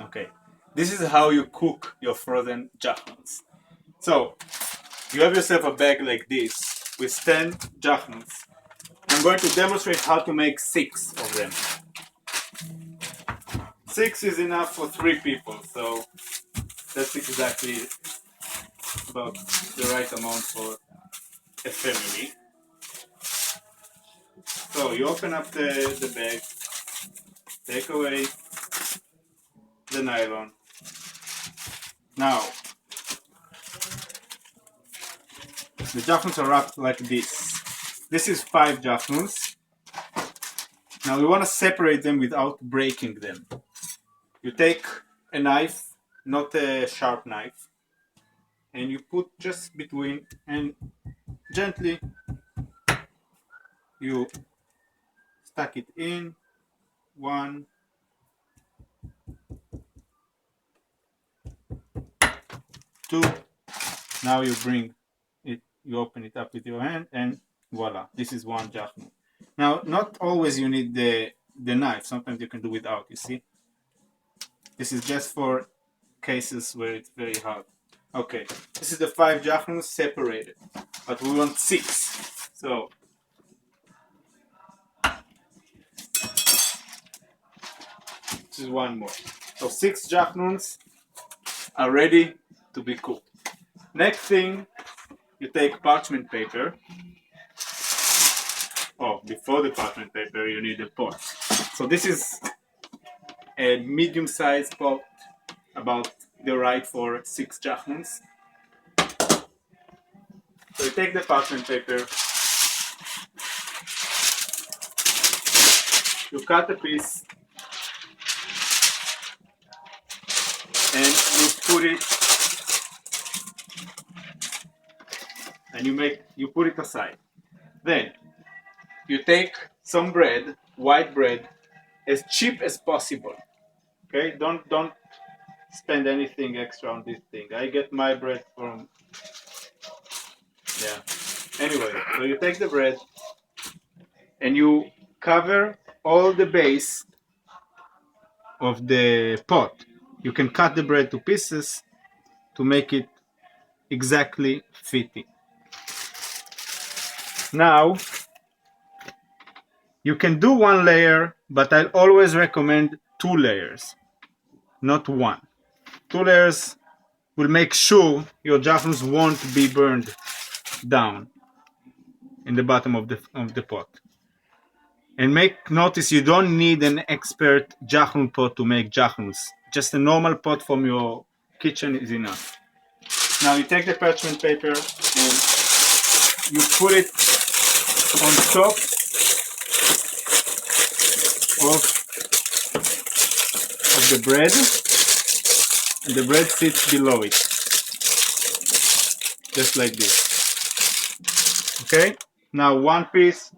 Okay, this is how you cook your frozen jachnuns. So you have yourself a bag like this with 10 jachnuns. I'm going to demonstrate how to make 6 of them. 6 is enough for 3 people, so that's exactly about the right amount for a family. So you open up the bag, take away the nylon. Now, the jachnuns are wrapped like this. This is 5 jachnuns. Now we want to separate them without breaking them. You take a knife, not a sharp knife, and you put just between and gently you stuck it in. 1, 2. Now you bring it, you open it up with your hand, and voila, this is 1 jachnun. Now, not always you need the knife. Sometimes you can do without. You see, this is just for cases where it's very hard. Okay, this is the 5 jachnuns separated, but we want 6. So this is 1 more. So 6 jachnuns are ready to be cooked. Next thing, you take parchment paper. Oh, before the parchment paper, you need a pot. So this is a medium-sized pot, about the right for 6 jachnuns. So you take the parchment paper, you cut a piece, and you put it, and you put it aside. Then you take some bread, white bread, as cheap as possible. Okay, don't spend anything extra on this thing. I get my bread from, yeah. Anyway, so you take the bread and you cover all the base of the pot. You can cut the bread to pieces to make it exactly fitting. Now, you can do 1 layer, but I always recommend 2 layers, not 1. 2 layers will make sure your jachnuns won't be burned down in the bottom of the pot. And notice you don't need an expert jachnun pot to make jachnuns. Just a normal pot from your kitchen is enough. Now you take the parchment paper and you put it on top of the bread, and the bread sits below it, just like this. Okay? Now 1 piece,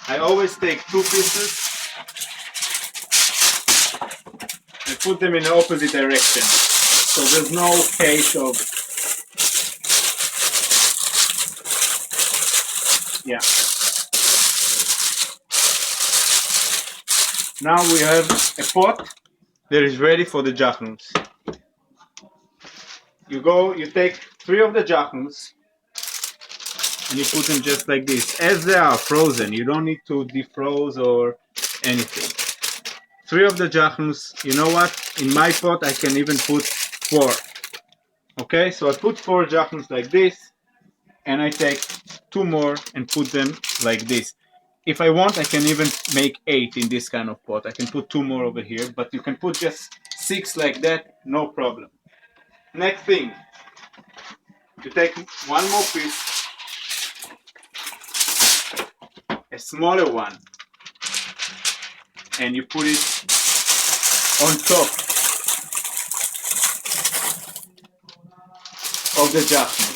I always take 2 pieces and put them in the opposite direction. So there's no case of, yeah. Now we have a pot that is ready for the jachnuns. You take 3 of the jachnuns and you put them just like this, as they are frozen. You don't need to defroze or anything. 3 of the jachnuns. You know what? In my pot I can even put 4. Okay, so I put 4 jachnuns like this, and I take 2 more and put them like this. If I want, I can even make 8 in this kind of pot. I can put 2 more over here, but you can put just 6 like that, no problem. Next thing, you take 1 more piece, a smaller one, and you put it on top of the jachnun.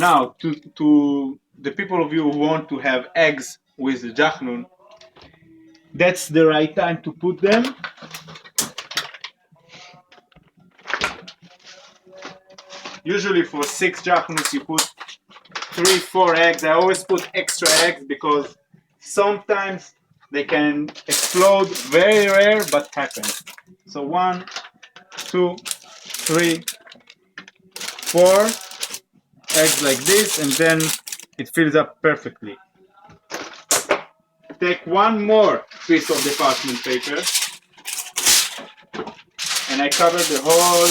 Now, to the people of you who want to have eggs with the jachnun, that's the right time to put them. Usually for 6 jachnuns you put 3-4 eggs. I always put extra eggs because sometimes They can explode, very rare, but happen. So 1, 2, 3, 4 eggs like this, and then it fills up perfectly. Take one more piece of the parchment paper, and I cover the whole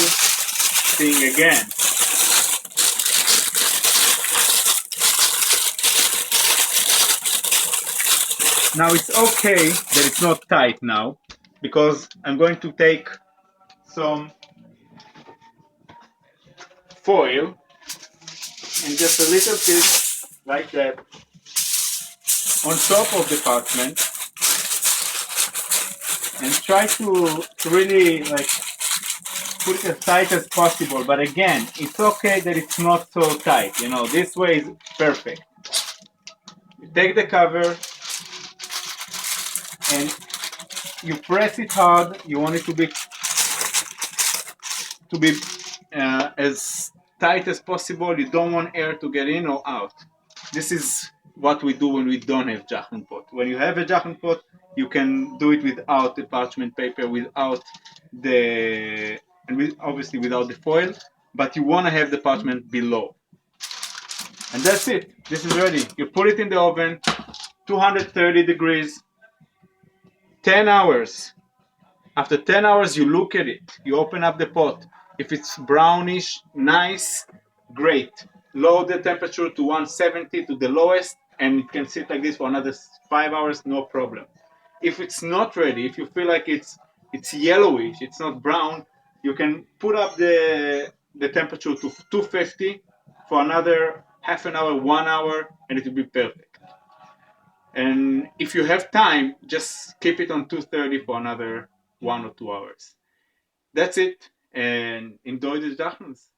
thing again. Now it's okay that it's not tight now, because I'm going to take some foil and just a little piece like that on top of the parchment, and try to really like put it as tight as possible. But again, it's okay that it's not so tight. You know, this way is perfect. You take the cover and you press it hard. You want it to be as tight as possible. You don't want air to get in or out. This is what we do when we don't have Jachnun pot. When you have a Jachnun pot, you can do it without the parchment paper, without the, and obviously without the foil, but you want to have the parchment below. And that's it. This is ready. You put it in the oven, 230 degrees, 10 hours. After 10 hours, you look at it. You open up the pot. If it's brownish, nice, great. Lower the temperature to 170 to the lowest, and it can sit like this for another 5 hours, no problem. If it's not ready, if you feel like it's yellowish, it's not brown, you can put up the temperature to 250 for another half an hour, 1 hour, and it will be perfect. And if you have time, just keep it on 230 for another 1 or 2 hours. That's it, and enjoy the Jachnuns.